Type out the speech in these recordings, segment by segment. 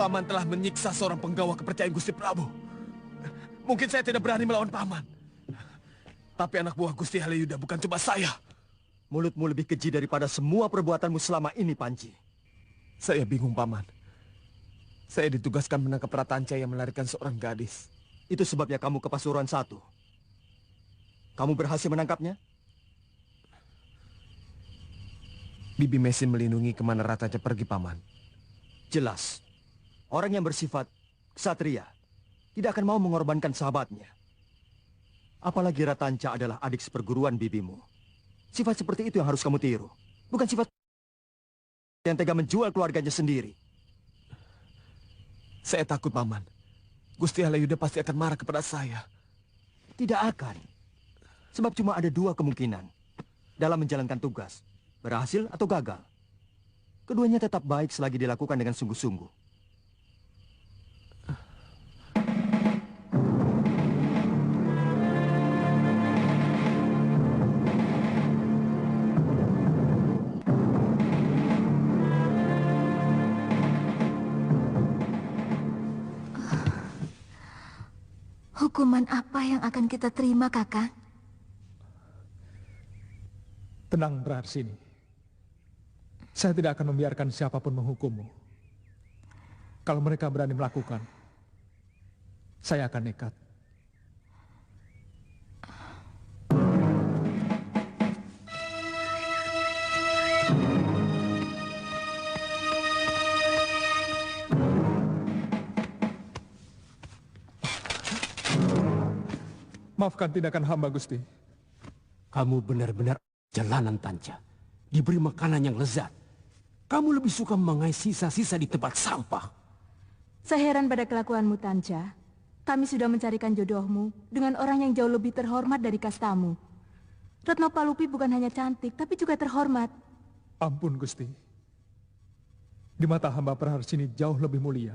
Paman telah menyiksa seorang penggawa kepercayaan Gusti Prabu. Mungkin saya tidak berani melawan Paman. Tapi anak buah Gusti Halayuda bukan cuma saya. Mulutmu lebih keji daripada semua perbuatanmu selama ini, Panji. Saya bingung, Paman. Saya ditugaskan menangkap Ratanca yang melarikan seorang gadis. Itu sebabnya kamu ke Pasuruan 1. Kamu berhasil menangkapnya? Bibi Mesin melindungi kemana Ratanca pergi, Paman. Jelas. Orang yang bersifat ksatria tidak akan mau mengorbankan sahabatnya. Apalagi Ratanca adalah adik seperguruan bibimu. Sifat seperti itu yang harus kamu tiru. Bukan sifat yang tega menjual keluarganya sendiri. Saya takut, Paman. Gusti Halayuda pasti akan marah kepada saya. Tidak akan. Sebab cuma ada dua kemungkinan dalam menjalankan tugas. Berhasil atau gagal. Keduanya tetap baik selagi dilakukan dengan sungguh-sungguh. Hukuman apa yang akan kita terima, Kakang? Tenang, Praharsini. Saya tidak akan membiarkan siapapun menghukummu. Kalau mereka berani melakukan, saya akan nekat. Maafkan tindakan hamba, Gusti. Kamu benar-benar jalanan, Tanca. Diberi makanan yang lezat. Kamu lebih suka mengais sisa-sisa di tempat sampah. Saya heran pada kelakuanmu, Tanca. Kami sudah mencarikan jodohmu dengan orang yang jauh lebih terhormat dari kastamu. Retno Palupi bukan hanya cantik, tapi juga terhormat. Ampun, Gusti. Di mata hamba Praharsini jauh lebih mulia.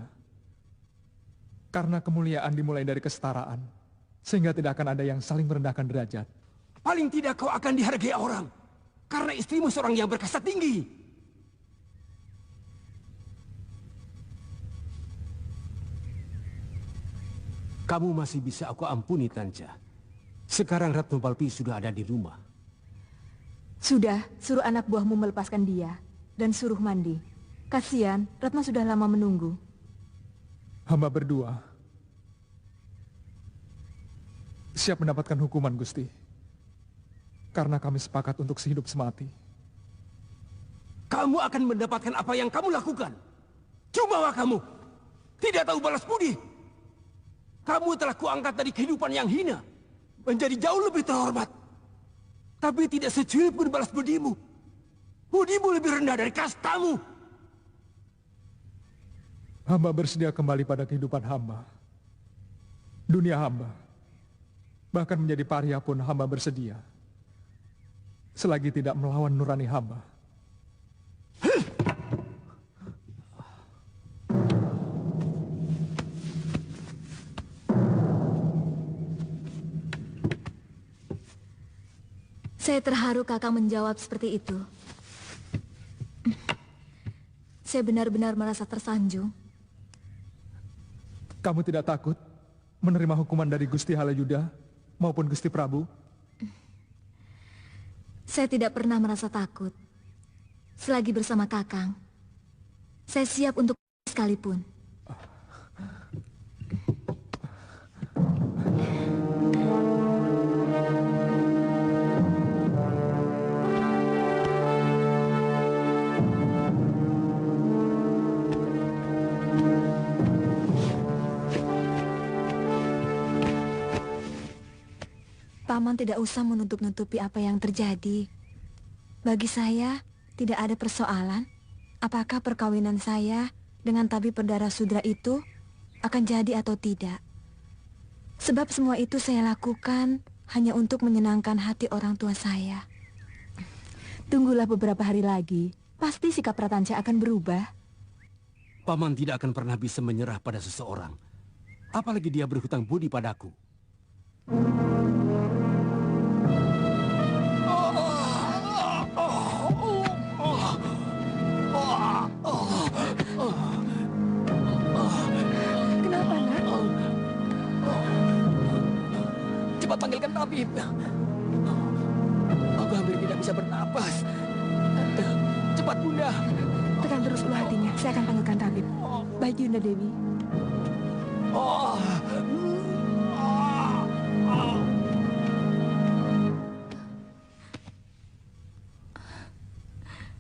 Karena kemuliaan dimulai dari kesetaraan. Sehingga tidak akan ada yang saling merendahkan derajat. Paling tidak kau akan dihargai orang. Karena istrimu seorang yang berkasta tinggi. Kamu masih bisa aku ampuni, Tanca. Sekarang Retno Palupi sudah ada di rumah. Sudah, suruh anak buahmu melepaskan dia. Dan suruh mandi. Kasihan, Retno sudah lama menunggu. Hamba berdua siap mendapatkan hukuman, Gusti. Karena kami sepakat untuk sehidup semati. Kamu akan mendapatkan apa yang kamu lakukan. Jumawa kamu. Tidak tahu balas budi. Kamu telah kuangkat dari kehidupan yang hina. Menjadi jauh lebih terhormat. Tapi tidak secuil pun balas budimu. Budimu lebih rendah dari kastamu. Hamba bersedia kembali pada kehidupan hamba. Dunia hamba. Bahkan menjadi paria pun hamba bersedia. Selagi tidak melawan nurani hamba. Saya terharu Kakak menjawab seperti itu. Saya benar-benar merasa tersanjung. Kamu tidak takut menerima hukuman dari Gusti Halayuda maupun Gusti Prabu? Saya tidak pernah merasa takut. Selagi bersama Kakang, saya siap untuk sekalipun. Paman tidak usah menutup-nutupi apa yang terjadi. Bagi saya, tidak ada persoalan apakah perkawinan saya dengan tabib berdarah sudra itu akan jadi atau tidak. Sebab semua itu saya lakukan hanya untuk menyenangkan hati orang tua saya. Tunggulah beberapa hari lagi. Pasti sikap Ratanca akan berubah. Paman tidak akan pernah bisa menyerah pada seseorang. Apalagi dia berhutang budi padaku. Kenapa, nak? Cepat panggilkan tabib. Aku hampir tidak bisa bernapas. Cepat, Bunda. Tekan terus ulu hatinya. Saya akan panggilkan tabib. Baik, Yunda Dewi.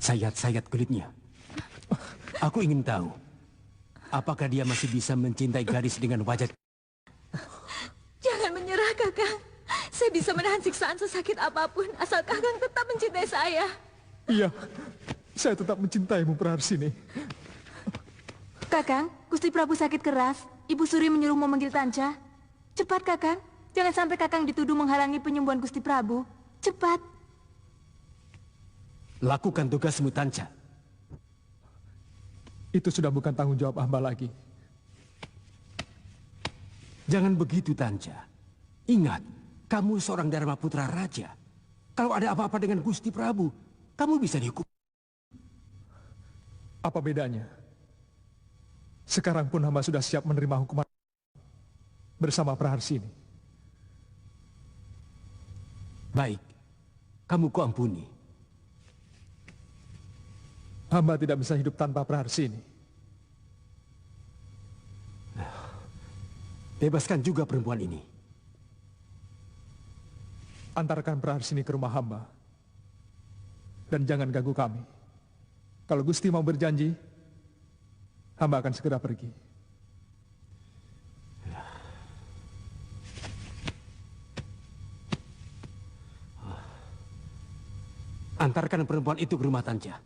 Sayat-sayat kulitnya. Aku ingin tahu, apakah dia masih bisa mencintai gadis dengan wajah... Jangan menyerah, Kakang. Saya bisa menahan siksaan sesakit apapun asal Kakang tetap mencintai saya. Iya, saya tetap mencintaimu, Praharsini. Kakang, Gusti Prabu sakit keras. Ibu Suri menyuruh memanggil Tanca. Cepat, Kakang. Jangan sampai Kakang dituduh menghalangi penyembuhan Gusti Prabu. Cepat. Lakukan tugasmu, Tanca. Itu sudah bukan tanggung jawab hamba lagi. Jangan begitu, Tanca. Ingat, kamu seorang Dharma Putra Raja. Kalau ada apa-apa dengan Gusti Prabu, kamu bisa dihukum. Apa bedanya? Sekarang pun hamba sudah siap menerima hukuman bersama Praharsini. Baik, kamu kuampuni. Hamba tidak bisa hidup tanpa Praharsini. Bebaskan juga perempuan ini. Antarkan Praharsini ke rumah hamba. Dan jangan ganggu kami. Kalau Gusti mau berjanji, hamba akan segera pergi. Antarkan perempuan itu ke rumah Tanca.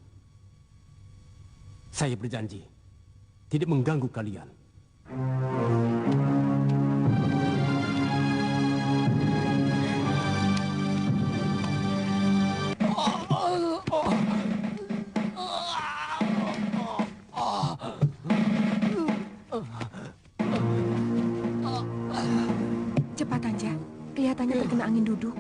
Saya berjanji tidak mengganggu kalian. Cepat, Tanca. Kelihatannya terkena angin duduk.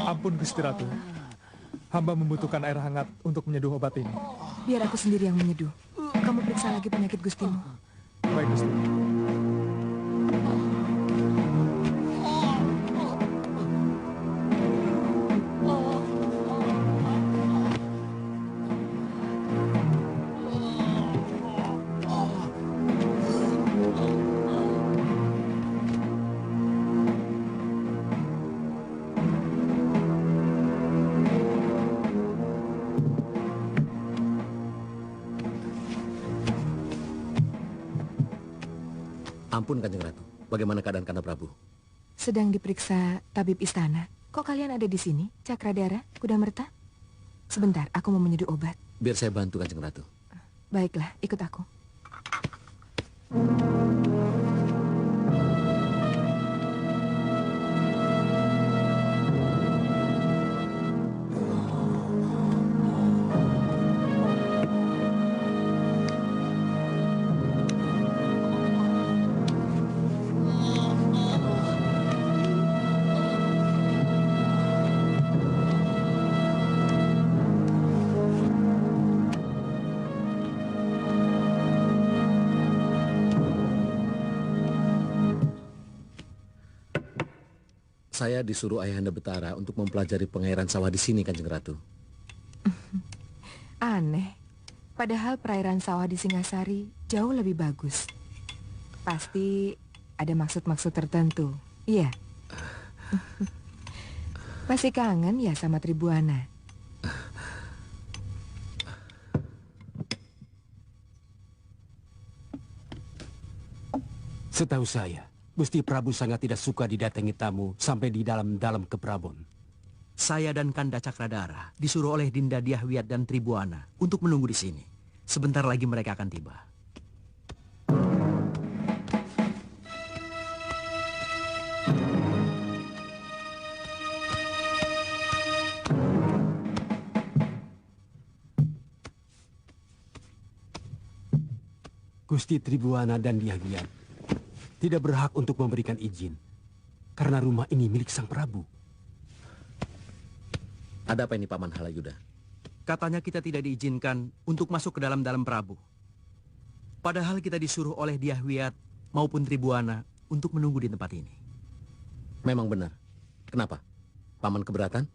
Ampun Gusti Ratu. Hamba membutuhkan air hangat untuk menyeduh obat ini. Biar aku sendiri yang menyeduh. Kamu periksa lagi penyakit Gustimu. Baik Gusti. Ampun Kanjeng Ratu, bagaimana keadaan Kanda Prabu? Sedang diperiksa tabib istana. Kok kalian ada di sini, Cakradara, Kudamerta? Sebentar, aku mau menyeduh obat. Biar saya bantu Kanjeng Ratu. Baiklah, ikut aku. Saya disuruh Ayahanda Betara untuk mempelajari pengairan sawah di sini, Kanjeng Ratu. Aneh. Padahal perairan sawah di Singasari jauh lebih bagus. Pasti ada maksud-maksud tertentu. Iya. Masih kangen ya sama Tribuana? Setahu saya, Gusti Prabu sangat tidak suka didatangi tamu sampai di dalam-dalam ke Prabon. Saya dan Kanda Cakradara disuruh oleh Dinda Dyahwiat dan Tribuana untuk menunggu di sini. Sebentar lagi mereka akan tiba. Gusti Tribuana dan Dyahwiat tidak berhak untuk memberikan izin karena rumah ini milik Sang Prabu. Ada apa ini Paman Halayuda? Katanya kita tidak diizinkan untuk masuk ke dalam-dalam Prabu. Padahal kita disuruh oleh Dyahwiat maupun Tribuana untuk menunggu di tempat ini. Memang benar. Kenapa? Paman keberatan?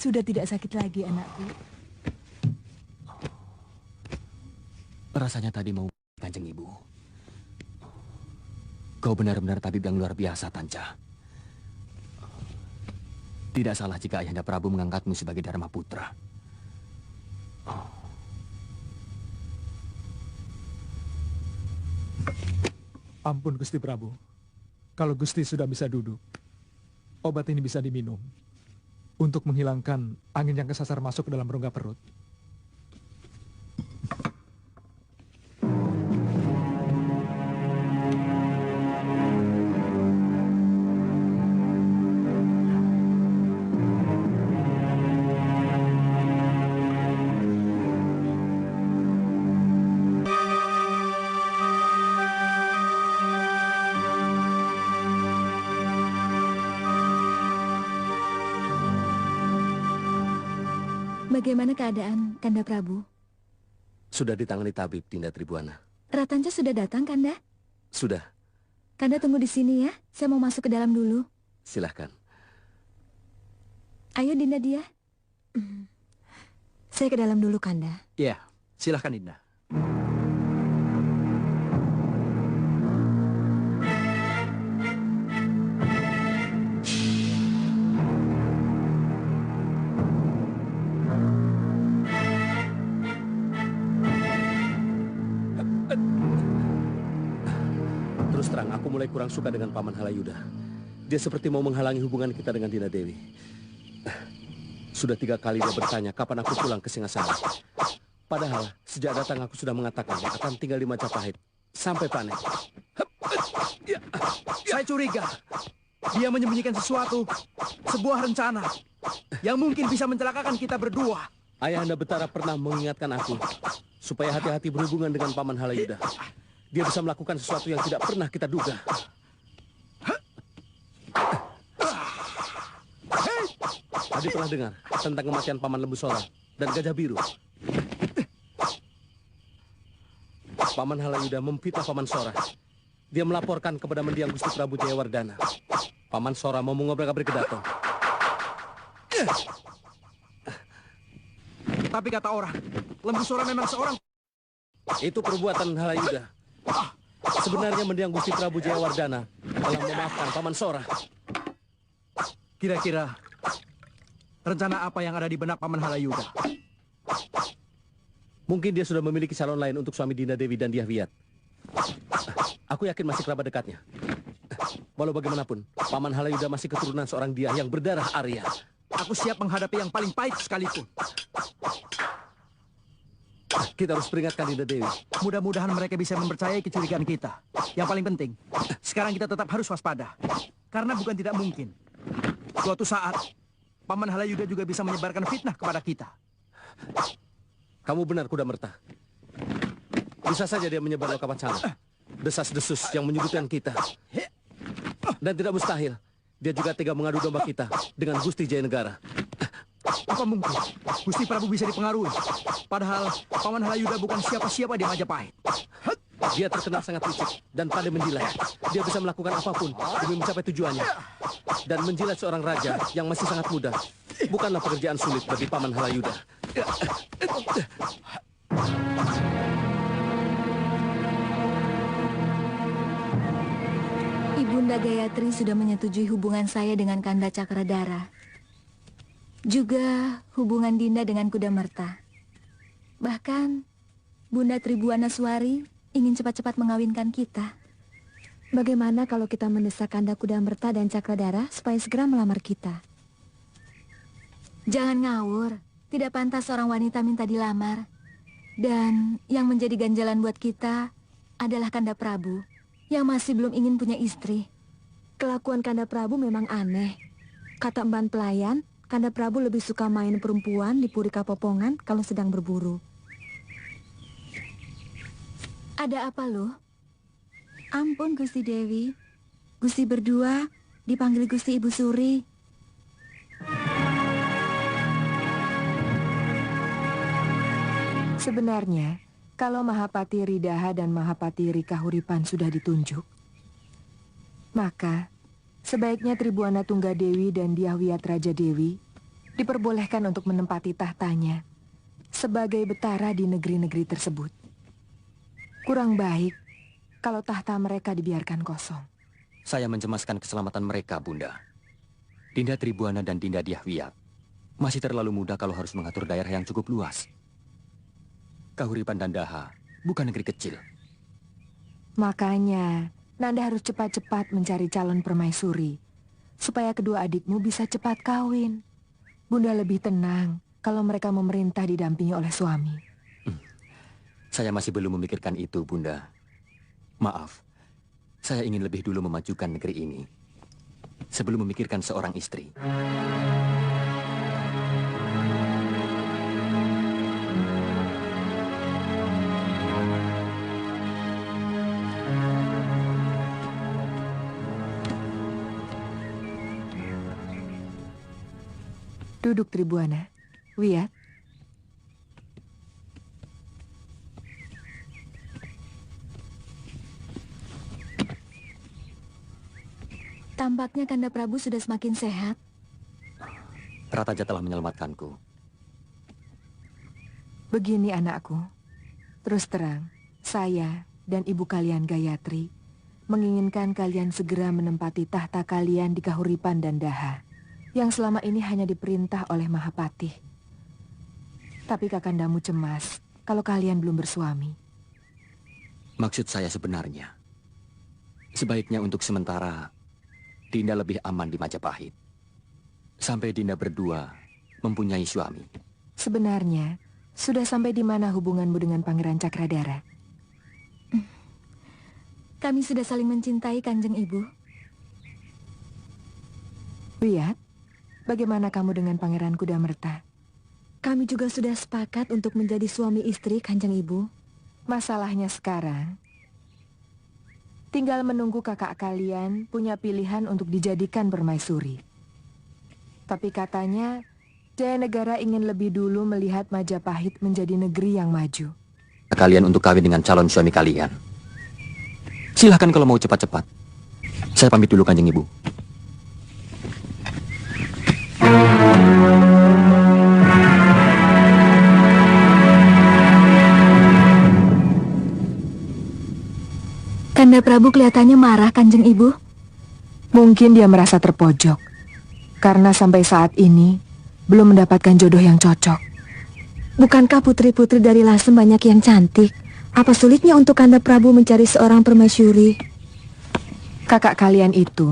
Sudah tidak sakit lagi, anakku. Rasanya tadi mau Kanjeng Ibu. Kau benar-benar tabib yang luar biasa, Tanca. Tidak salah jika Ayahanda Prabu mengangkatmu sebagai Dharma Putra. Ampun Gusti Prabu. Kalau Gusti sudah bisa duduk, obat ini bisa diminum untuk menghilangkan angin yang kesasar masuk ke dalam rongga perut. Bagaimana keadaan Kanda Prabu? Sudah ditangani tabib, Dinda Tribuana. Ratanca sudah datang, Kanda? Sudah. Kanda tunggu di sini ya. Saya mau masuk ke dalam dulu. Silahkan. Ayo, Dinda Dia. Saya ke dalam dulu, Kanda. Ya, silahkan Dinda. Terus terang, aku mulai kurang suka dengan Paman Halayuda. Dia seperti mau menghalangi hubungan kita dengan Dinda Dewi. Sudah 3 kali dia bertanya kapan aku pulang ke Singasari. Padahal sejak datang aku sudah mengatakan akan tinggal di Majapahit sampai panen. Saya curiga dia menyembunyikan sesuatu, sebuah rencana yang mungkin bisa mencelakakan kita berdua. Ayahanda Betara pernah mengingatkan aku supaya hati-hati berhubungan dengan Paman Halayuda. Dia bisa melakukan sesuatu yang tidak pernah kita duga. Adi pernah dengar tentang kematian Paman Lembu Sora dan Gajah Biru. Paman Halayuda memfitnah Paman Sora. Dia melaporkan kepada mendiang Gusti Prabu Jayawardana. Paman Sora mau mengobrak-abrik Kedaton. Tapi kata orang, Lembu Sora memang seorang. Itu perbuatan Halayuda. Sebenarnya mendiang Gusti Prabu Jayawardana telah memaafkan Paman Sora. Kira-kira rencana apa yang ada di benak Paman Halayuda? Mungkin dia sudah memiliki calon lain untuk suami Dinda Dewi dan Dyahwiat. Aku yakin masih kerabat dekatnya. Walau bagaimanapun, Paman Halayuda masih keturunan seorang Dyah yang berdarah Arya. Aku siap menghadapi yang paling pahit sekalipun. Kita harus peringatkan Dinda Dewi. Mudah-mudahan mereka bisa mempercayai kecurigaan kita. Yang paling penting, sekarang kita tetap harus waspada. Karena bukan tidak mungkin. Suatu saat, Paman Halayuda juga bisa menyebarkan fitnah kepada kita. Kamu benar, Kuda Merta. Bisa saja dia menyebar loka wacana. Desas-desus yang menyudutkan kita. Dan tidak mustahil, dia juga tega mengadu domba kita dengan Gusti Jayanegara. Apa mungkin Gusti Prabu bisa dipengaruhi? Padahal Paman Halayuda bukan siapa-siapa di Majapahit. Dia terkenal sangat licik dan pandai menjilat. Dia bisa melakukan apapun demi mencapai tujuannya. Dan menjilat seorang raja yang masih sangat muda bukanlah pekerjaan sulit bagi Paman Halayuda. Ibunda Gayatri sudah menyetujui hubungan saya dengan Kanda Cakradara. Juga hubungan Dinda dengan Kudamerta. Bahkan Bunda Tribuanaswari ingin cepat-cepat mengawinkan kita. Bagaimana kalau kita mendesak Kanda Kudamerta dan Cakradara supaya segera melamar kita? Jangan ngawur, tidak pantas seorang wanita minta dilamar. Dan yang menjadi ganjalan buat kita adalah Kanda Prabu yang masih belum ingin punya istri. Kelakuan Kanda Prabu memang aneh. Kata emban pelayan, Kanda Prabu lebih suka main perempuan di Puri Kapopongan kalau sedang berburu. Ada apa loh? Ampun Gusti Dewi. Gusti berdua dipanggil Gusti Ibu Suri. Sebenarnya, kalau Mahapati Ridaha dan Mahapati Rikahuripan sudah ditunjuk, maka sebaiknya Tribuana Tunggadewi dan Dyahwiyat Raja Dewi diperbolehkan untuk menempati tahtanya sebagai betara di negeri-negeri tersebut. Kurang baik kalau tahta mereka dibiarkan kosong. Saya mencemaskan keselamatan mereka, Bunda. Dinda Tribuana dan Dinda Dyahwiyat masih terlalu muda kalau harus mengatur daerah yang cukup luas. Kahuripan dan Daha bukan negeri kecil. Makanya, Nanda harus cepat-cepat mencari calon permaisuri, supaya kedua adikmu bisa cepat kawin. Bunda lebih tenang kalau mereka memerintah didampingi oleh suami. Saya masih belum memikirkan itu, Bunda. Maaf, saya ingin lebih dulu memajukan negeri ini sebelum memikirkan seorang istri. Duduk Tribuana. Wiyat. Tampaknya Kanda Prabu sudah semakin sehat. Rataja telah menyelamatkanku. Begini anakku, terus terang, saya dan ibu kalian Gayatri menginginkan kalian segera menempati tahta kalian di Kahuripan dan Daha, yang selama ini hanya diperintah oleh Mahapati. Tapi kakandamu cemas kalau kalian belum bersuami. Maksud saya sebenarnya, sebaiknya untuk sementara Dinda lebih aman di Majapahit. Sampai Dinda berdua mempunyai suami. Sebenarnya, sudah sampai di mana hubunganmu dengan Pangeran Cakradara? Kami sudah saling mencintai, Kanjeng Ibu. Wiyat, bagaimana kamu dengan Pangeran Kudamerta? Kami juga sudah sepakat untuk menjadi suami istri, Kanjeng Ibu. Masalahnya sekarang, tinggal menunggu kakak kalian punya pilihan untuk dijadikan permaisuri. Tapi katanya, Jayanegara ingin lebih dulu melihat Majapahit menjadi negeri yang maju. Kalian untuk kawin dengan calon suami kalian. Silahkan kalau mau cepat-cepat. Saya pamit dulu, Kanjeng Ibu. Kanda Prabu kelihatannya marah, Kanjeng Ibu. Mungkin dia merasa terpojok, karena sampai saat ini belum mendapatkan jodoh yang cocok. Bukankah putri-putri dari Lasem banyak yang cantik? Apa sulitnya untuk Kanda Prabu mencari seorang permaisuri? Kakak kalian itu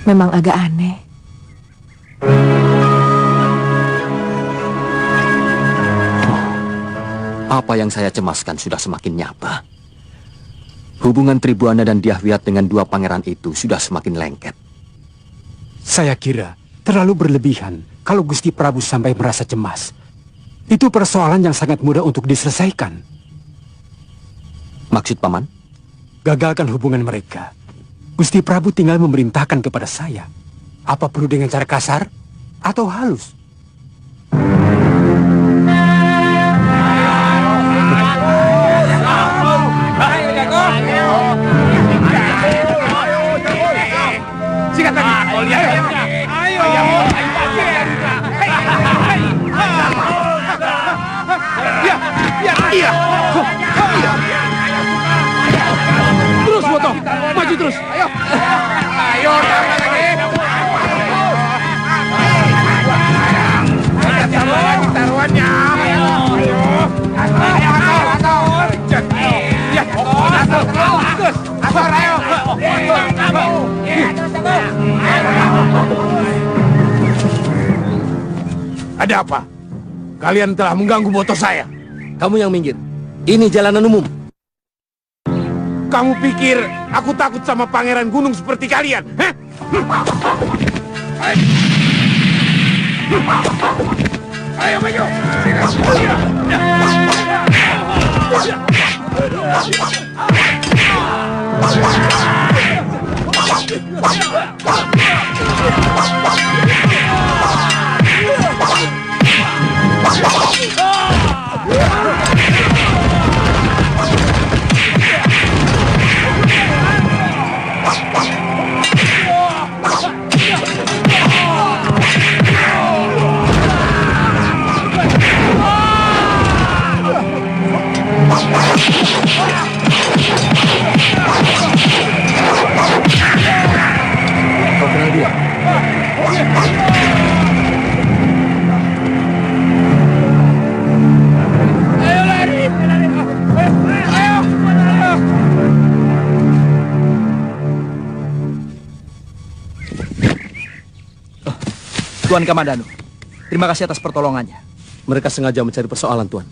memang agak aneh. Apa yang saya cemaskan sudah semakin nyata. Hubungan Tribuana dan Dyahwiyat dengan dua pangeran itu sudah semakin lengket. Saya kira terlalu berlebihan kalau Gusti Prabu sampai merasa cemas. Itu persoalan yang sangat mudah untuk diselesaikan. Maksud Paman? Gagalkan hubungan mereka. Gusti Prabu tinggal memerintahkan kepada saya. Apa perlu dengan cara kasar atau halus? Sikat lagi. Ayo. Iya. Terus potong. Maju terus. Ayo. Ayo, tambah lagi. Ada apa? Kalian telah mengganggu motor saya. Kamu yang minggir. Ini jalanan umum. Kamu pikir aku takut sama pangeran gunung seperti kalian? Hah? Ayo maju. Kau kenal dia? Ayo lari. Ayo. Tuan Kamadanu, terima kasih atas pertolongannya. Mereka sengaja mencari persoalan, Tuan.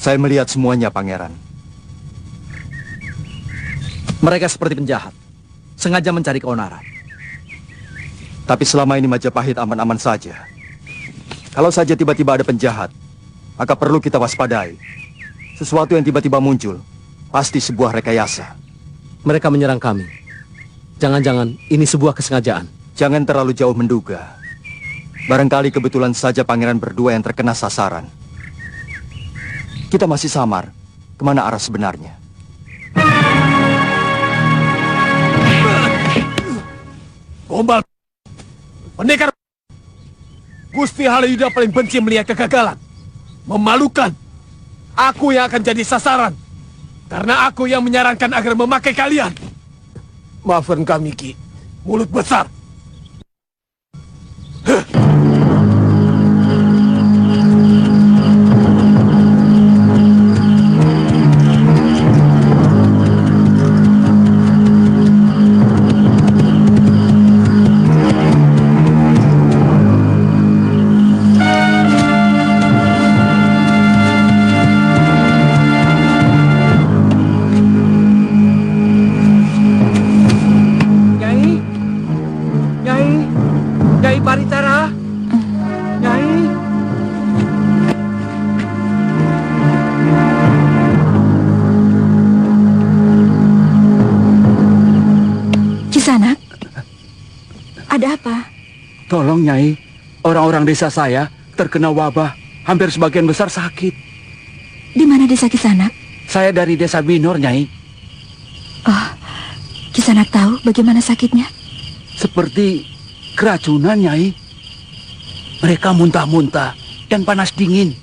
Saya melihat semuanya, Pangeran. Mereka seperti penjahat, sengaja mencari keonaran. Tapi selama ini Majapahit aman-aman saja. Kalau saja tiba-tiba ada penjahat, maka perlu kita waspadai. Sesuatu yang tiba-tiba muncul, pasti sebuah rekayasa. Mereka menyerang kami. Jangan-jangan ini sebuah kesengajaan. Jangan terlalu jauh menduga. Barangkali kebetulan saja pangeran berdua yang terkena sasaran. Kita masih samar. Kemana arah sebenarnya? Gombal. Pendekar. Gusti Halayuda paling benci melihat kegagalan. Memalukan. Aku yang akan jadi sasaran. Karena aku yang menyarankan agar memakai kalian. Maafkan kami, Ki. Mulut besar. Nyai Baritara, Nyai. Kisanak, ada apa? Tolong Nyai, orang-orang desa saya terkena wabah, hampir sebagian besar sakit. Di mana desa Kisanak? Saya dari desa Binor, Nyai. Oh, Kisanak tahu bagaimana sakitnya? Seperti keracunan, Nyai. Mereka muntah-muntah dan panas dingin.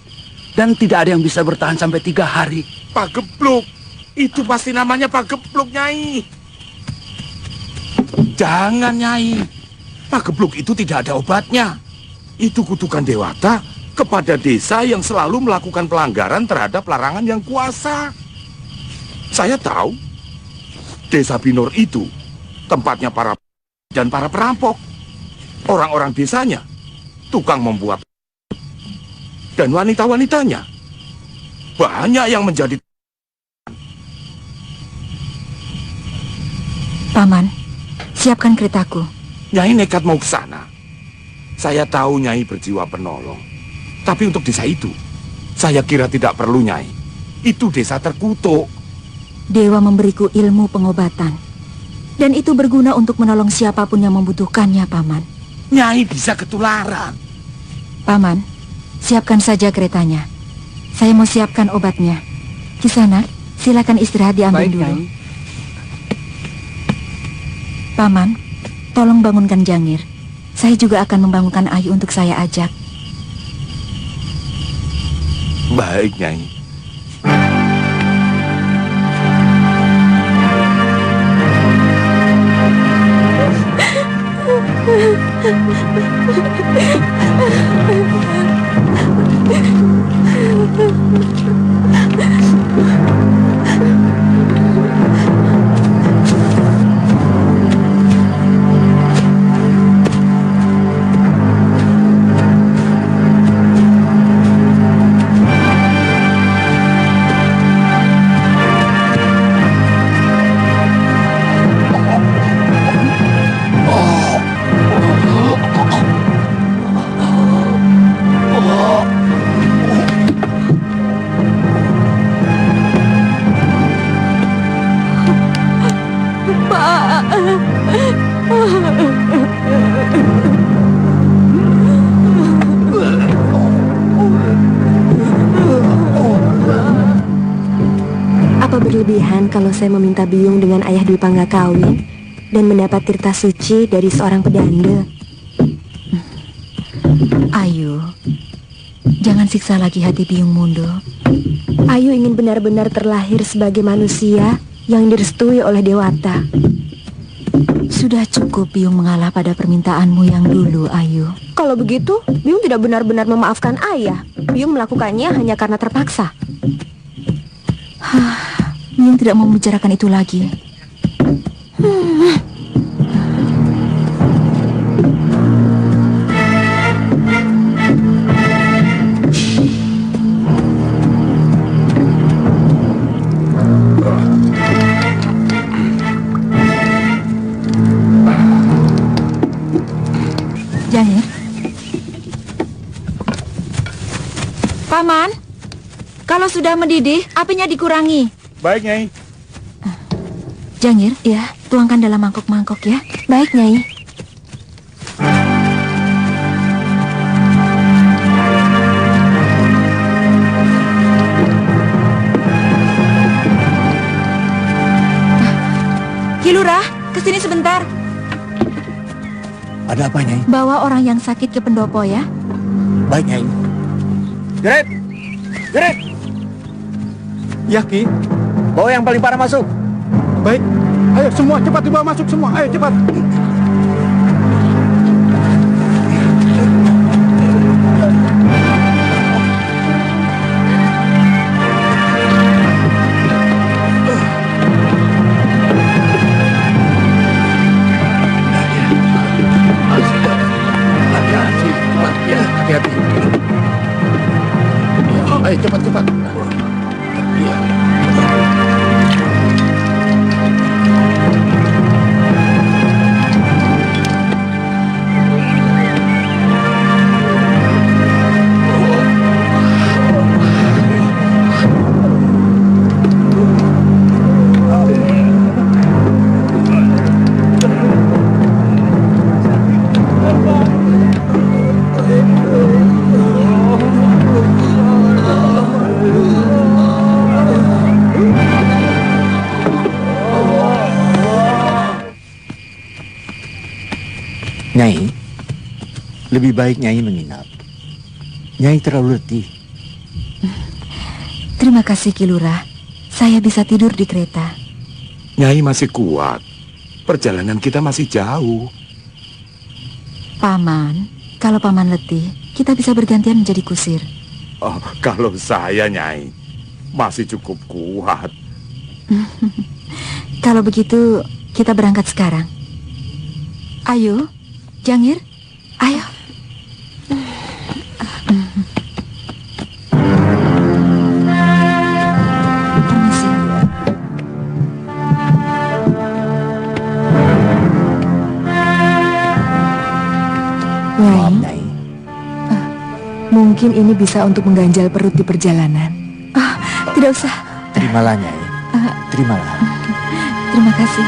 Dan tidak ada yang bisa bertahan sampai 3 hari. Pak Gebluk. Itu pasti namanya Pak Gebluk, Nyai. Jangan, Nyai. Pak Gebluk itu tidak ada obatnya. Itu kutukan dewata kepada desa yang selalu melakukan pelanggaran terhadap larangan yang kuasa. Saya tahu. Desa Binor itu tempatnya para dan para perampok. Orang-orang desanya tukang membuat, dan wanita-wanitanya banyak yang menjadi. Paman, siapkan keretaku. Nyai nekat mau ke sana. Saya tahu Nyai berjiwa penolong. Tapi untuk desa itu, saya kira tidak perlu, Nyai. Itu desa terkutuk. Dewa memberiku ilmu pengobatan. Dan itu berguna untuk menolong siapapun yang membutuhkannya, Paman. Nyai bisa ketularan. Paman, siapkan saja keretanya. Saya mau siapkan obatnya. Kisanak, silakan istirahat diambil Baik, dulu. Nyai. Paman, tolong bangunkan Jangir. Saya juga akan membangunkan Ayu untuk saya ajak. Baik, Nyai. berlebihan kalau saya meminta Biyung dengan ayah Dwi Pangga kawin dan mendapat tirta suci dari seorang pedanda. Ayu, jangan siksa lagi hati Biyung Mundo. Ayu ingin benar-benar terlahir sebagai manusia yang direstui oleh Dewata. Sudah cukup Biyung mengalah pada permintaanmu yang dulu, Ayu. Kalau begitu, Biyung tidak benar-benar memaafkan ayah. Biyung melakukannya hanya karena terpaksa. Biyung tidak mau membicarakan itu lagi. Jangir. Paman, kalau sudah mendidih, apinya dikurangi. Baik, Nyai. Jangir, ya, tuangkan dalam mangkok-mangkok ya. Baik, Nyai. Kilurah, kesini sebentar. Ada apa, Nyai? Bawa orang yang sakit ke pendopo ya. Baik, Nyai. Jerit! Jerit! Ya, Ki. Bawa yang paling parah masuk. Baik. Ayo semua cepat dibawa masuk semua. Ayo cepat. Hati-hati. Ayo cepat-cepat. Nyai, lebih baik Nyai menginap. Nyai terlalu letih. Terima kasih Kilurah. Saya bisa tidur di kereta. Nyai masih kuat. Perjalanan kita masih jauh. Paman, kalau paman letih, kita bisa bergantian menjadi kusir. Oh, kalau saya, Nyai, masih cukup kuat. Kalau begitu, kita berangkat sekarang. Ayo, Jangir, ayo. Permisi. Nyai, mungkin ini bisa untuk mengganjal perut di perjalanan. Tidak usah. Terimalah, Nyai. Terimalah. Terima kasih.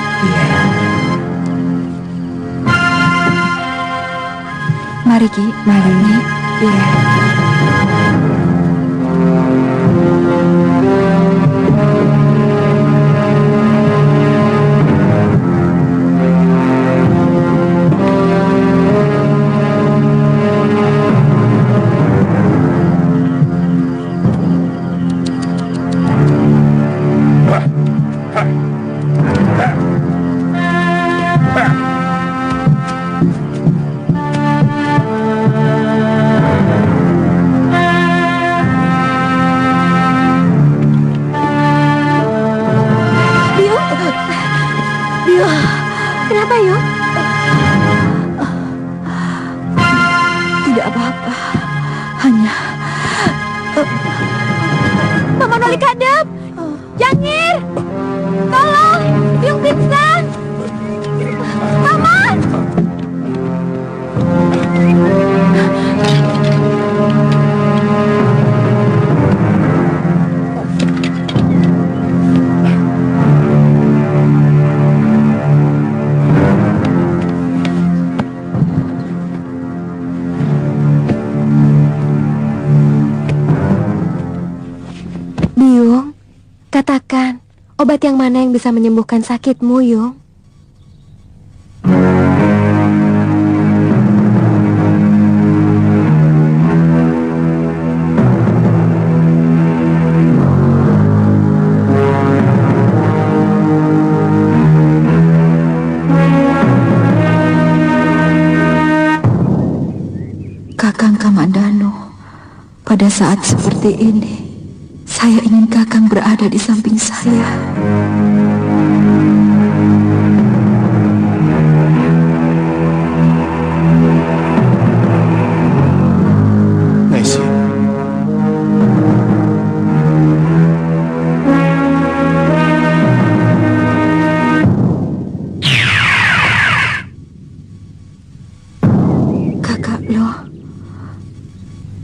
Mari Ki, mari. Iya. Kenapa, Yu? Tidak apa-apa. Hanya... Paman Wali Kadep! Jangir! Tolong! Biung pingsan! Paman! Obat yang mana yang bisa menyembuhkan sakitmu, Yung? Kakang Kamandano, pada saat seperti ini, saya ingin Kakang berada di samping saya. Naisi. Kakak Lo,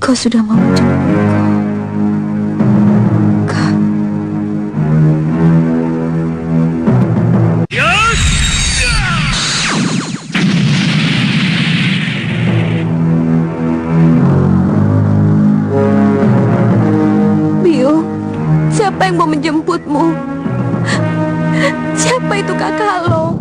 kau sudah mau menjemputku. Biung, siapa yang mau menjemputmu? Siapa itu kakak lo?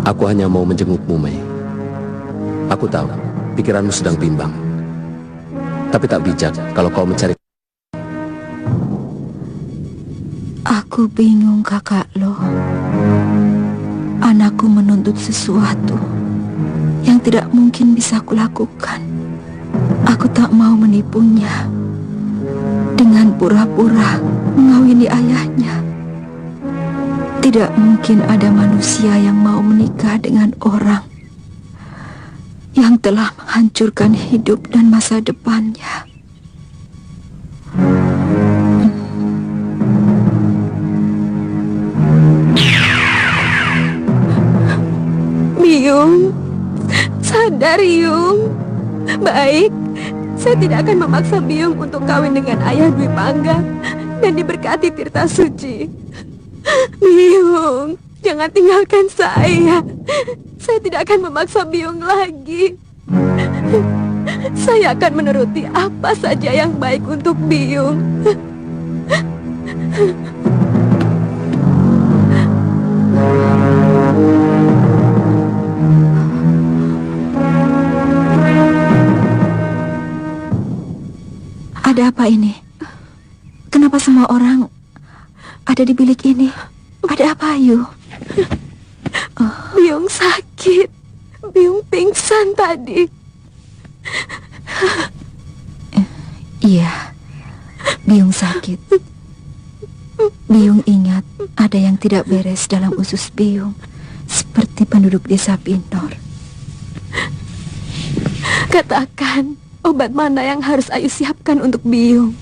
Aku hanya mau menjengukmu, Mei. Aku tahu, pikiranmu sedang bimbang. Tapi tak bijak kalau kau mencari... Aku bingung, Kakak Lo. Anakku menuntut sesuatu yang tidak mungkin bisa kulakukan. Aku tak mau menipunya dengan pura-pura mengawini ayahnya. Tidak mungkin ada manusia yang mau menikah dengan orang yang telah menghancurkan hidup dan masa depannya. Biung, sadar Yung. Baik, saya tidak akan memaksa Biung untuk kawin dengan ayah Dwi Pangga dan diberkati tirta suci. Biung, jangan tinggalkan saya. Saya tidak akan memaksa Biung lagi. Saya akan menuruti apa saja yang baik untuk Biung. Ada apa ini? Kenapa semua orang ada di bilik ini? Ada apa, Ayu? Biung sakit. Biung pingsan tadi. Iya, Biung sakit. Biung ingat ada yang tidak beres dalam usus Biung, seperti penduduk desa Pinor. Katakan, obat mana yang harus Ayu siapkan untuk Biung?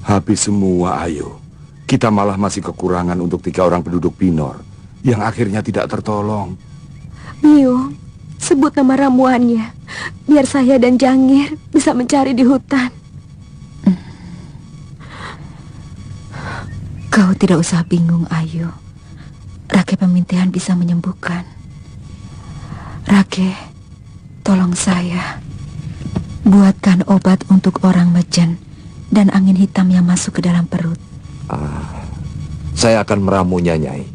Habis semua, Ayu. Kita malah masih kekurangan untuk 3 orang penduduk Pinor yang akhirnya tidak tertolong. Biung, sebut nama ramuannya, biar saya dan Jangir bisa mencari di hutan. Kau tidak usah bingung, Ayu. Rake Pemintihan bisa menyembuhkan. Rake, tolong saya. Buatkan obat untuk orang mejen dan angin hitam yang masuk ke dalam perut. Saya akan meramunya, Nyai.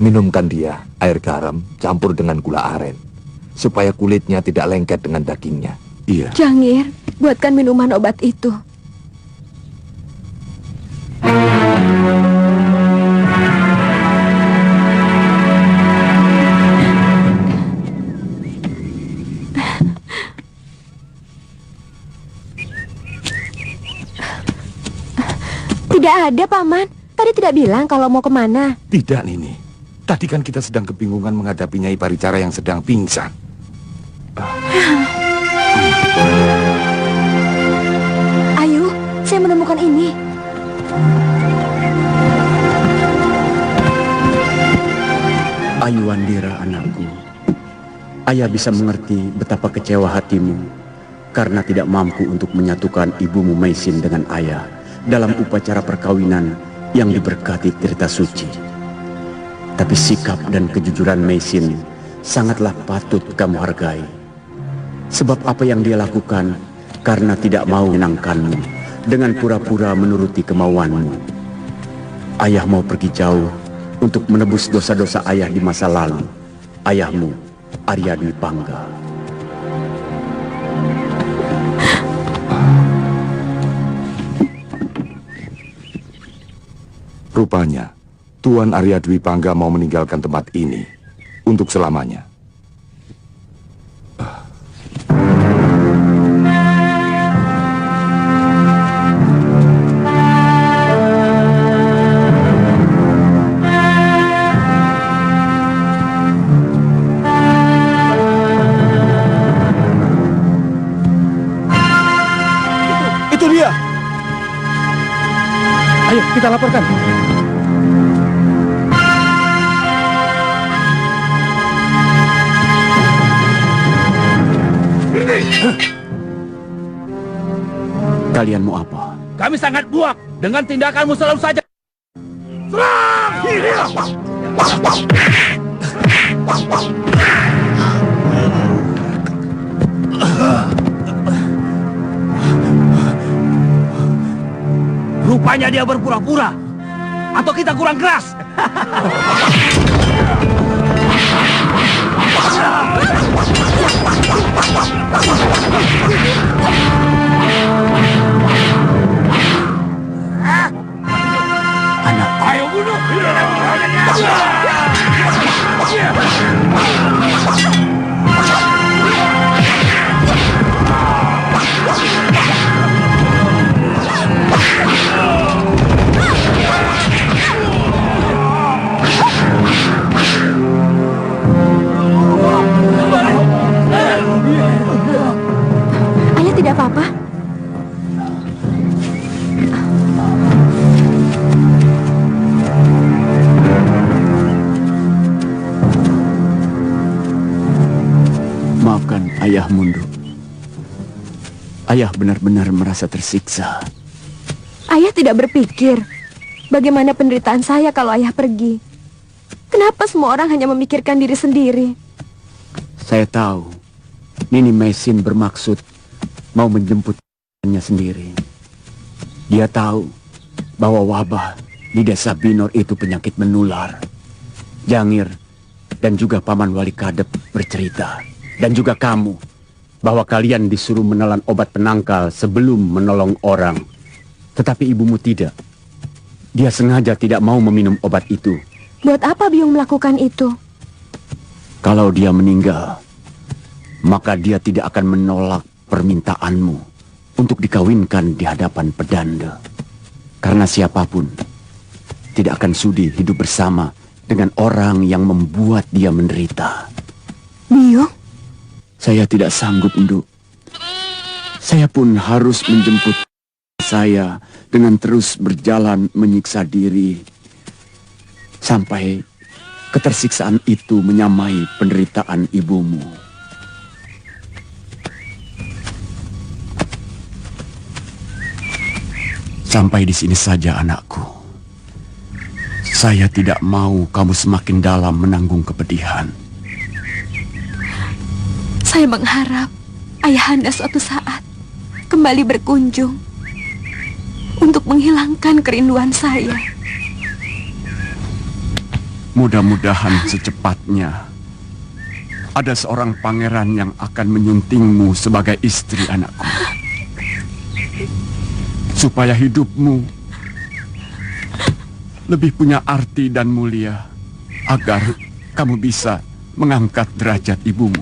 Minumkan dia air garam campur dengan gula aren, supaya kulitnya tidak lengket dengan dagingnya. Iya. Jangir, buatkan minuman obat itu. Tidak ada, Paman. Tadi tidak bilang kalau mau kemana. Tidak, Nini. Tadi kan kita sedang kebingungan menghadapi Nyai Paricara yang sedang pingsan. Ayo, saya menemukan ini. Ayu Wandira, anakku. Ayah bisa mengerti betapa kecewa hatimu karena tidak mampu untuk menyatukan ibumu Maisin dengan ayah dalam upacara perkawinan yang diberkati Tirta Suci. Tapi sikap dan kejujuran Maisin sangatlah patut kamu hargai. Sebab apa yang dia lakukan karena tidak mau menyenangkanmu dengan pura-pura menuruti kemauanmu. Ayah mau pergi jauh untuk menebus dosa-dosa ayah di masa lalu. Ayahmu, Arya Dwi Pangga. Rupanya, Tuan Arya Dwi Pangga mau meninggalkan tempat ini untuk selamanya. Itu dia. Ayo kita laporkan. Kalian mau apa? Kami sangat muak dengan tindakanmu selalu saja. Rupanya dia berpura-pura. Atau kita kurang keras. Anak, ayo bunuh. Ayah tidak apa-apa. maafkan Ayah Mundu. Ayah benar-benar merasa tersiksa. Ayah tidak berpikir bagaimana penderitaan saya kalau ayah pergi. Kenapa semua orang hanya memikirkan diri sendiri? Saya tahu Nini Maisin bermaksud mau menjemputnya sendiri. Dia tahu bahwa wabah di desa Binor itu penyakit menular. Jangir dan juga Paman Wali Kadep bercerita, dan juga kamu, bahwa kalian disuruh menelan obat penangkal sebelum menolong orang. Tetapi ibumu tidak. Dia sengaja tidak mau meminum obat itu. Buat apa Biung melakukan itu? Kalau dia meninggal, maka dia tidak akan menolak permintaanmu untuk dikawinkan di hadapan pedanda. Karena siapapun tidak akan sudi hidup bersama dengan orang yang membuat dia menderita. Biung? Saya tidak sanggup, Nduk. Saya pun harus menjemput saya dengan terus berjalan menyiksa diri sampai ketersiksaan itu menyamai penderitaan ibumu. Sampai di sini saja, anakku. Saya tidak mau kamu semakin dalam menanggung kepedihan. Saya mengharap ayahanda suatu saat kembali berkunjung untuk menghilangkan kerinduan saya. Mudah-mudahan secepatnya ada seorang pangeran yang akan menyuntingmu sebagai istri anakku. Supaya hidupmu lebih punya arti dan mulia, agar kamu bisa mengangkat derajat ibumu.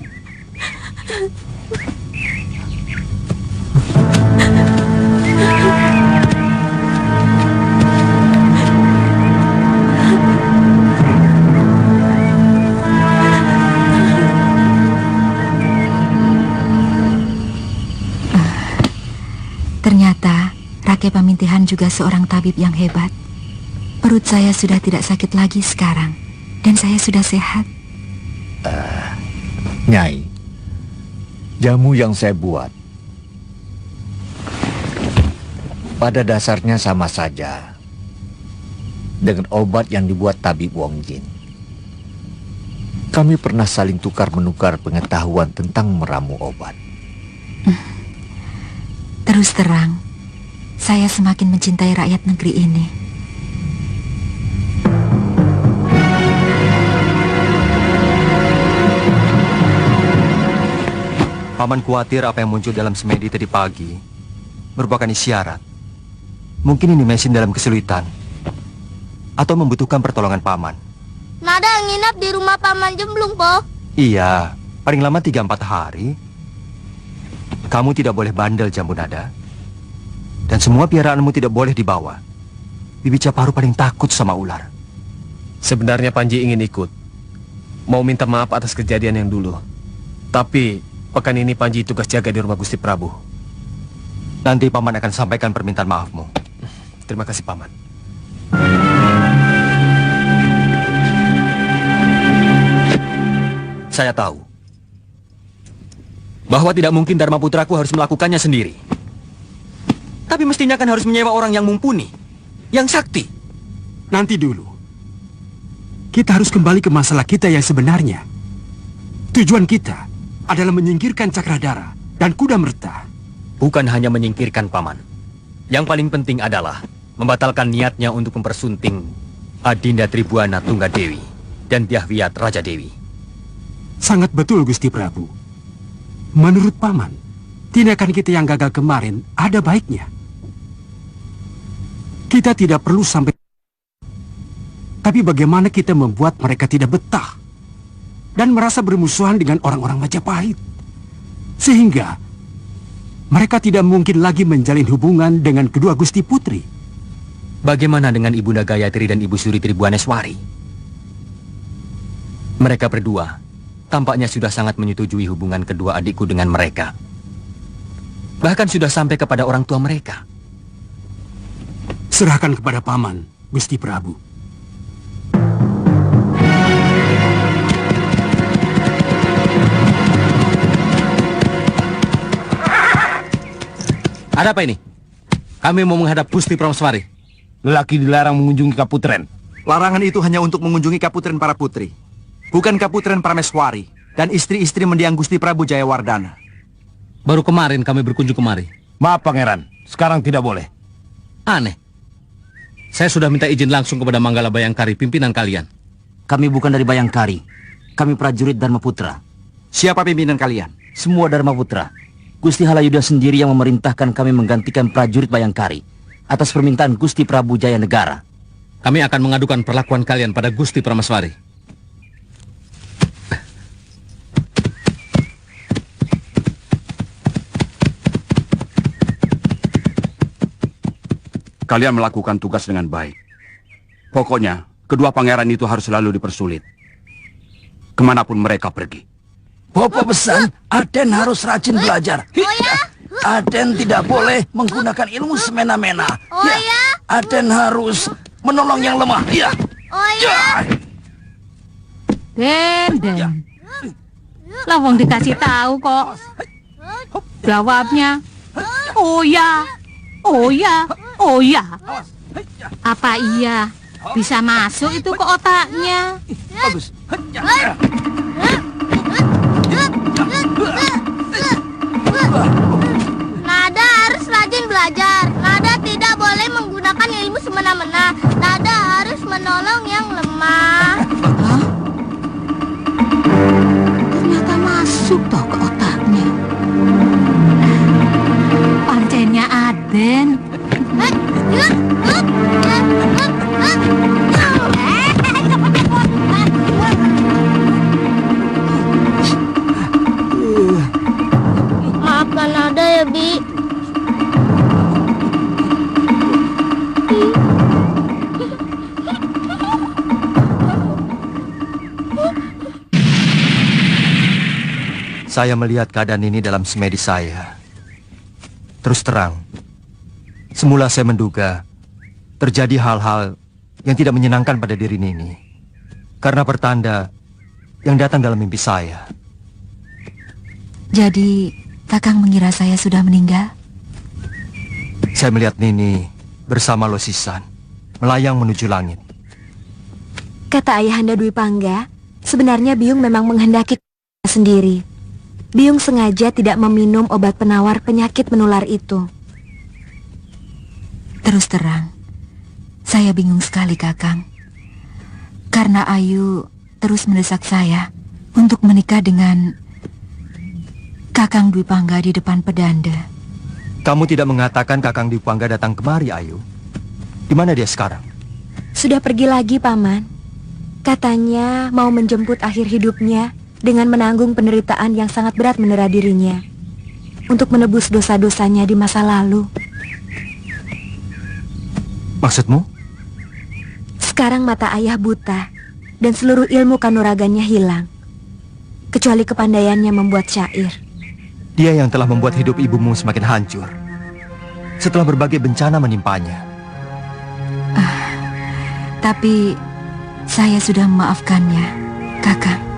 Ternyata Rake Pamintihan juga seorang tabib yang hebat. Perut saya sudah tidak sakit lagi sekarang, dan saya sudah sehat. Nyai, jamu yang saya buat pada dasarnya sama saja dengan obat yang dibuat tabib Wong Jin. Kami pernah saling tukar-menukar pengetahuan tentang meramu obat. Terus terang, saya semakin mencintai rakyat negeri ini. Paman khawatir apa yang muncul dalam semedi tadi pagi merupakan isyarat. Mungkin ini mesin dalam kesulitan atau membutuhkan pertolongan paman. Nada nginap di rumah Paman Jemblung, Po. Iya, paling lama 3-4 hari. Kamu tidak boleh bandel, Jambu Nada. Dan semua piaraanmu tidak boleh dibawa. Bibi Caparu paling takut sama ular. Sebenarnya Panji ingin ikut. Mau minta maaf atas kejadian yang dulu. Tapi pekan ini Panji tugas jaga di rumah Gusti Prabu. Nanti Paman akan sampaikan permintaan maafmu. Terima kasih, Paman. Saya tahu bahwa tidak mungkin Dharma Putraku harus melakukannya sendiri. Tapi mestinya kan harus menyewa orang yang mumpuni, yang sakti. Nanti dulu. Kita harus kembali ke masalah kita yang sebenarnya. Tujuan kita adalah menyingkirkan Cakradhara dan Kuda Merta. Bukan hanya menyingkirkan, Paman. Yang paling penting adalah membatalkan niatnya untuk mempersunting Adinda Tribuana Tunggadewi dan Dyahwiyat Raja Dewi. Sangat betul, Gusti Prabu. Menurut Paman, tindakan kita yang gagal kemarin ada baiknya. Kita tidak perlu sampai... Tapi bagaimana kita membuat mereka tidak betah dan merasa bermusuhan dengan orang-orang Majapahit, sehingga mereka tidak mungkin lagi menjalin hubungan dengan kedua Gusti Putri. Bagaimana dengan Ibunda Gayatri dan Ibu Suri Tribuaneswari? Mereka berdua tampaknya sudah sangat menyetujui hubungan kedua adikku dengan mereka. Bahkan sudah sampai kepada orang tua mereka. Serahkan kepada Paman, Gusti Prabu. Ada apa ini? Kami mau menghadap Gusti Prameswari. Lelaki dilarang mengunjungi Kaputren. Larangan itu hanya untuk mengunjungi Kaputren para putri, bukan Kaputren Prameswari dan istri-istri mendiang Gusti Prabu Jayawardana. Baru kemarin kami berkunjung kemari. Maaf, Pangeran. Sekarang tidak boleh. Aneh. Saya sudah minta izin langsung kepada Manggala Bayangkari, pimpinan kalian. Kami bukan dari Bayangkari. Kami prajurit Dharma Putra. Siapa pimpinan kalian? Semua Dharma Putra. Gusti Halayuda sendiri yang memerintahkan kami menggantikan prajurit Bayangkari atas permintaan Gusti Prabu Jayanegara. Kami akan mengadukan perlakuan kalian pada Gusti Prameswari. Kalian melakukan tugas dengan baik. Pokoknya, kedua pangeran itu harus selalu dipersulit. Kemanapun mereka pergi. Bopo pesan, Aden harus rajin belajar. Aden tidak boleh menggunakan ilmu semena-mena. Aden harus menolong yang lemah. Ya. Den. Lawang dikasih tahu kok. Jawabnya, oh ya. Apa iya bisa masuk itu ke otaknya? Bagus. Nada harus rajin belajar. Nada tidak boleh menggunakan ilmu semena-mena. Nada harus menolong yang lemah. Ternyata Saya melihat keadaan ini dalam semedi saya. Terus terang, semula saya menduga terjadi hal-hal yang tidak menyenangkan pada diri Nini. Karena pertanda yang datang dalam mimpi saya. Jadi, Kakang mengira saya sudah meninggal? Saya melihat Nini bersama Losisan melayang menuju langit. Kata Ayahanda Dwi Pangga, sebenarnya Biung memang menghendaki sendiri. Biung sengaja tidak meminum obat penawar penyakit menular itu. Terus terang, saya bingung sekali, Kakang. Karena Ayu terus mendesak saya untuk menikah dengan Kakang Dwi Pangga di depan pedanda. Kamu tidak mengatakan Kakang Dwi Pangga datang kemari, Ayu. Di mana dia sekarang? Sudah pergi lagi, Paman. Katanya mau menjemput akhir hidupnya dengan menanggung penderitaan yang sangat berat menera dirinya untuk menebus dosa-dosanya di masa lalu. Maksudmu? Sekarang mata ayah buta dan seluruh ilmu kanuragannya hilang, kecuali kepandaiannya membuat syair. Dia yang telah membuat hidup ibumu semakin hancur setelah berbagai bencana menimpanya. Tapi saya sudah memaafkannya, Kakang.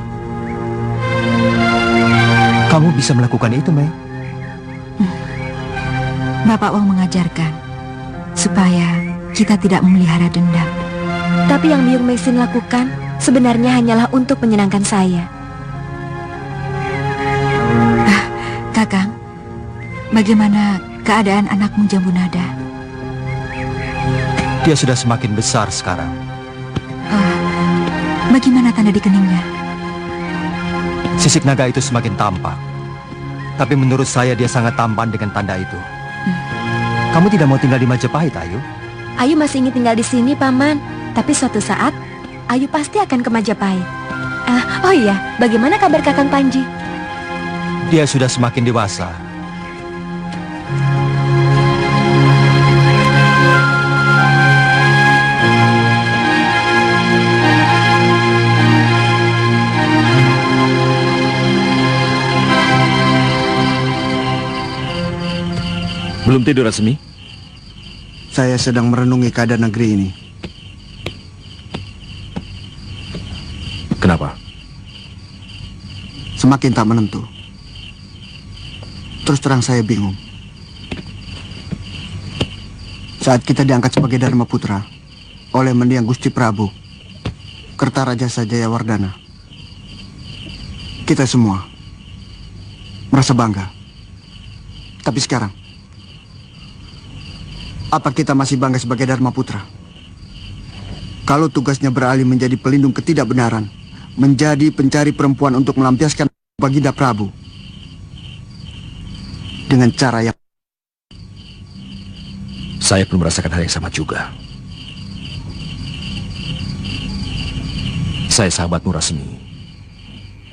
Kamu bisa melakukan itu, Mei? Bapak Wang mengajarkan supaya kita tidak memelihara dendam. Tapi yang Biung Meisin lakukan sebenarnya hanyalah untuk menyenangkan saya. Kakang, bagaimana keadaan anakmu Jambunada? Dia sudah semakin besar sekarang. Bagaimana tanda di keningnya? Sisik naga itu semakin tampak. Tapi menurut saya dia sangat tampan dengan tanda itu. Kamu tidak mau tinggal di Majapahit, Ayu? Ayu masih ingin tinggal di sini, Paman. Tapi suatu saat, Ayu pasti akan ke Majapahit. Oh iya, bagaimana kabar Kakang Panji? Dia sudah semakin dewasa. Belum tidur, Rasmi? Saya sedang merenungi keadaan negeri ini. Kenapa? Semakin tak menentu. Terus terang saya bingung. Saat kita diangkat sebagai Dharma Putra oleh mendiang Gusti Prabu, Kertarajasa Jayawardana, kita semua merasa bangga. Tapi sekarang, apa kita masih bangga sebagai Dharma Putra? Kalau tugasnya beralih menjadi pelindung ketidakbenaran, menjadi pencari perempuan untuk melampiaskan Baginda Prabu dengan cara yang... Saya pun merasakan hal yang sama juga. Saya sahabatmu, Rasmi.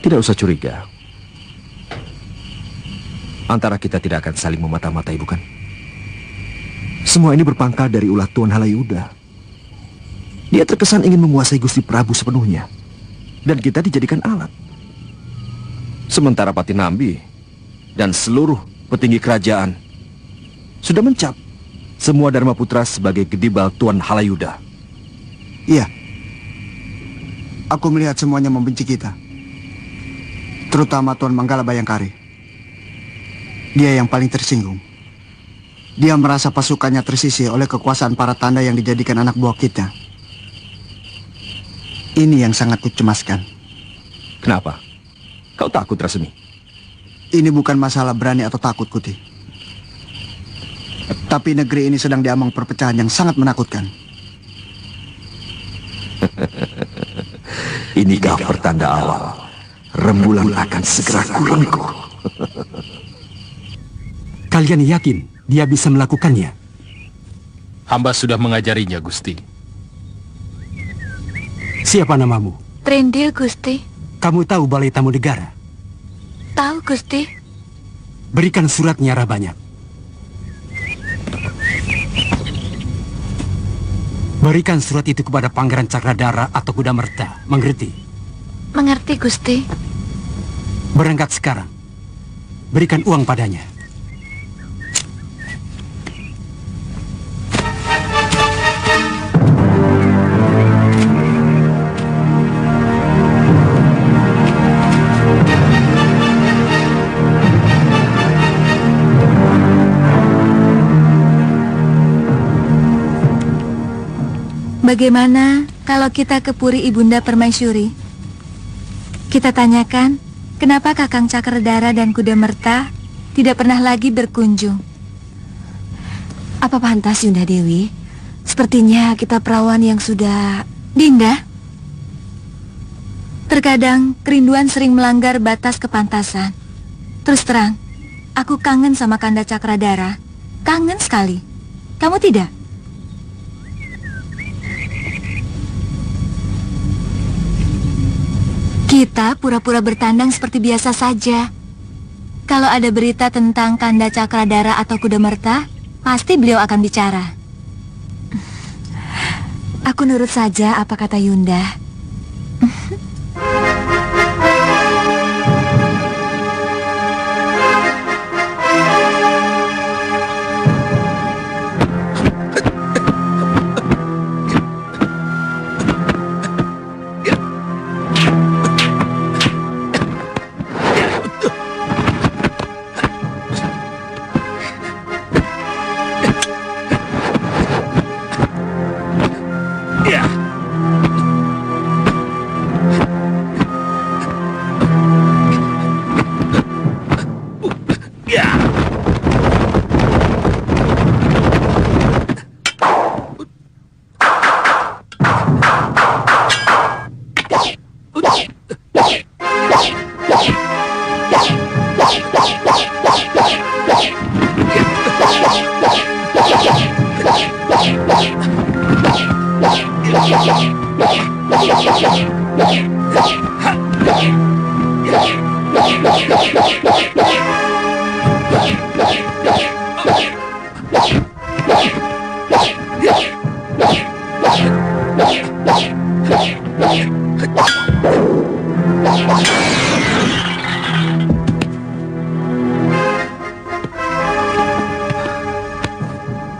Tidak usah curiga. Antara kita tidak akan saling memata-matai, bukan? Semua ini berpangkal dari ulah Tuan Halayuda. Dia terkesan ingin menguasai Gusti Prabu sepenuhnya. Dan kita dijadikan alat. Sementara Patinambi dan seluruh petinggi kerajaan sudah mencap semua Dharma Putra sebagai gedibal Tuan Halayuda. Iya. Aku melihat semuanya membenci kita. Terutama Tuan Manggala Bayangkari. Dia yang paling tersinggung. Dia merasa pasukannya tersisih oleh kekuasaan para tanda yang dijadikan anak buah kita. Ini yang sangat kucemaskan. Kenapa? Kau takut, Rasmi? Ini bukan masalah berani atau takut, Kuti. Tapi negeri ini sedang diambang perpecahan yang sangat menakutkan. Inikah pertanda awal rembulan akan segera kurungku. Kalian yakin dia bisa melakukannya? Hamba sudah mengajarinya, Gusti. Siapa namamu? Trendil, Gusti. Kamu tahu Balai Tamu Negara? Tahu, Gusti. Berikan surat Nyara Banyak. Berikan surat itu kepada Pangeran Cakradara atau Kudamerta. Mengerti? Mengerti, Gusti. Berangkat sekarang berikan uang padanya. Bagaimana kalau kita ke Puri Ibunda Permaisuri? Kita tanyakan, kenapa Kakang Cakradara dan Kuda Merta tidak pernah lagi berkunjung? Apa pantas, Yunda Dewi? Sepertinya kita perawan yang sudah... Dinda, terkadang kerinduan sering melanggar batas kepantasan. Terus terang, aku kangen sama Kanda Cakradara. Kangen sekali. Kamu tidak? Kita pura-pura bertandang seperti biasa saja. Kalau ada berita tentang Kanda Cakradara atau Kuda Merta, pasti beliau akan bicara. Aku nurut saja apa kata Yunda.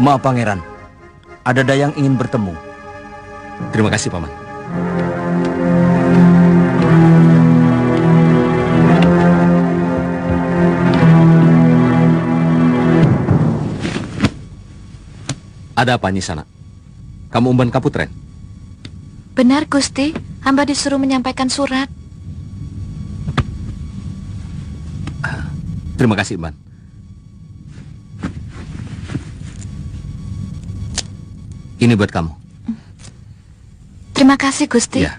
Maaf Pangeran, ada Dayang ingin bertemu. Terima kasih, Paman. Ada apa Nyisana? Kamu umban Kaputren? Benar, Gusti. Hamba disuruh menyampaikan surat. Terima kasih, Umban. Ini buat kamu. Terima kasih, Gusti. Ya.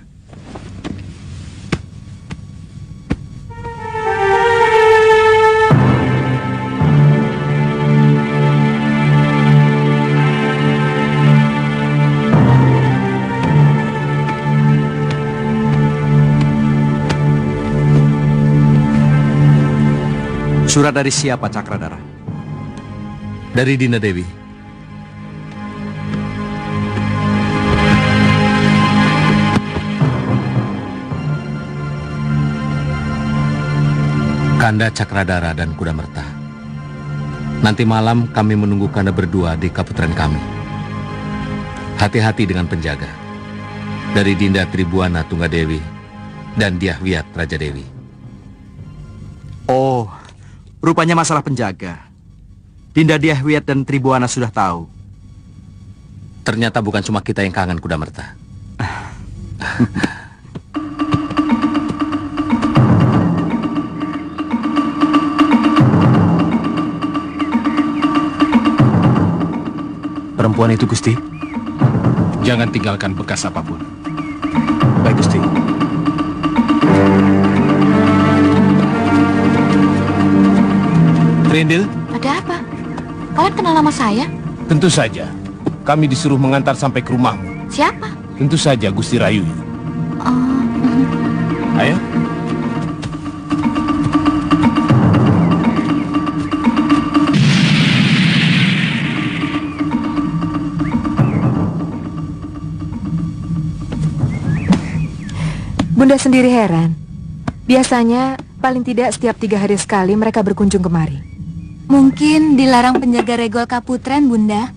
Surat dari siapa, Cakradara? Dari Dinda Dewi. Kanda Cakradara dan Kuda Merta. Nanti malam kami menunggu Kanda berdua di Kaputren kami. Hati-hati dengan penjaga. Dari Dinda Tribuana Tunggadewi dan Dyahwiat Raja Dewi. Oh, rupanya masalah penjaga. Dinda Dyahwiat dan Tribuana sudah tahu. Ternyata bukan cuma kita yang kangen Kuda Merta. Perempuan itu, Gusti? Jangan tinggalkan bekas apapun. Baik, Gusti. Trindil? Ada apa? Kalian kenal nama saya? Tentu saja. Kami disuruh mengantar sampai ke rumahmu. Siapa? Tentu saja Gusti Rayu. Ayo. Bunda sendiri heran. Biasanya, paling tidak setiap 3 hari sekali mereka berkunjung kemari. Mungkin dilarang penjaga regol Kaputren, Bunda.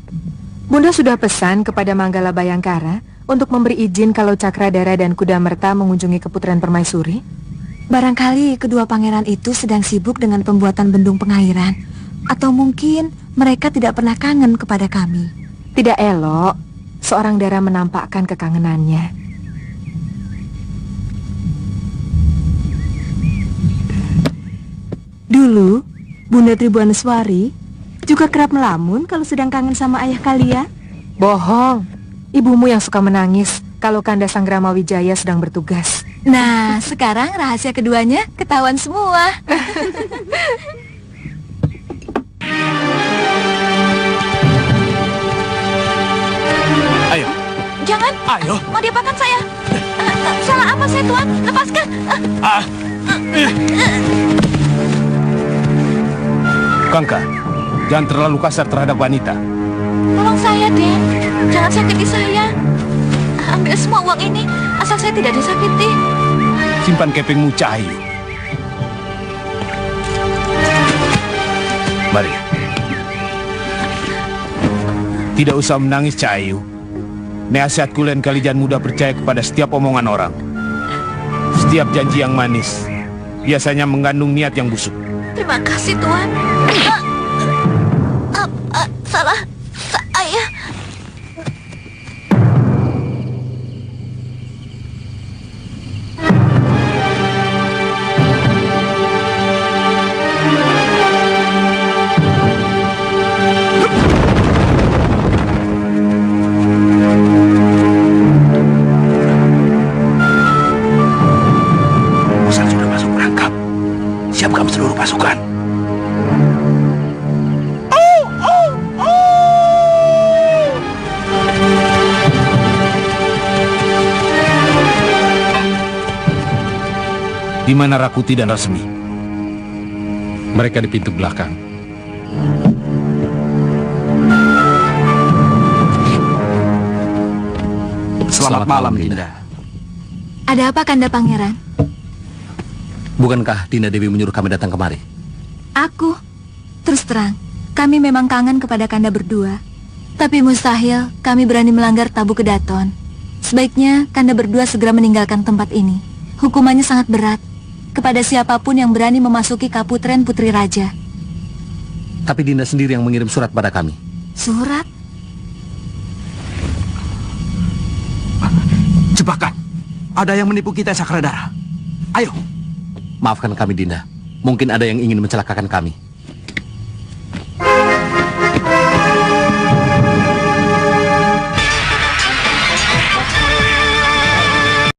Bunda sudah pesan kepada Manggala Bayangkara untuk memberi izin kalau Cakradara dan Kudamerta mengunjungi Keputren Permaisuri. Barangkali kedua pangeran itu sedang sibuk dengan pembuatan bendung pengairan. Atau mungkin mereka tidak pernah kangen kepada kami. Tidak elok seorang dara menampakkan kekangenannya. Dulu, Bunda Tribuaneswari juga kerap melamun kalau sedang kangen sama ayah kalian. Bohong. Ibumu yang suka menangis kalau Kanda Sanggrama Wijaya sedang bertugas. Nah, sekarang rahasia keduanya ketahuan semua. Ayo. Jangan. Ayo. Mau diapakan saya? Salah apa saya, Tuan? Lepaskan. Kangka, jangan terlalu kasar terhadap wanita. Tolong saya, Den. Jangan sakiti saya. Ambil semua uang ini, asal saya tidak disakiti. Simpan kepingmu, Cahayu. Mari. Tidak usah menangis, Cahayu. Nasihatku lain kali jangan mudah percaya kepada setiap omongan orang. Setiap janji yang manis biasanya mengandung niat yang busuk. Terima kasih, Tuan. Salah saya. Musan sudah masuk perangkap. Siapkan seluruh pasukan. Di mana Rakuti dan Rasmi? Mereka di pintu belakang. Selamat malam, Dinda. Ada apa, Kanda Pangeran? Bukankah Dinda Dewi menyuruh kami datang kemari? Aku, terus terang, kami memang kangen kepada Kanda berdua. Tapi mustahil kami berani melanggar tabu kedaton. Sebaiknya Kanda berdua segera meninggalkan tempat ini. Hukumannya sangat berat kepada siapapun yang berani memasuki Kaputren Putri Raja. Tapi Dinda sendiri yang mengirim surat pada kami. Surat? Jebakan. Ada yang menipu kita, Cakradara. Ayo. Maafkan kami, Dinda. Mungkin ada yang ingin mencelakakan kami.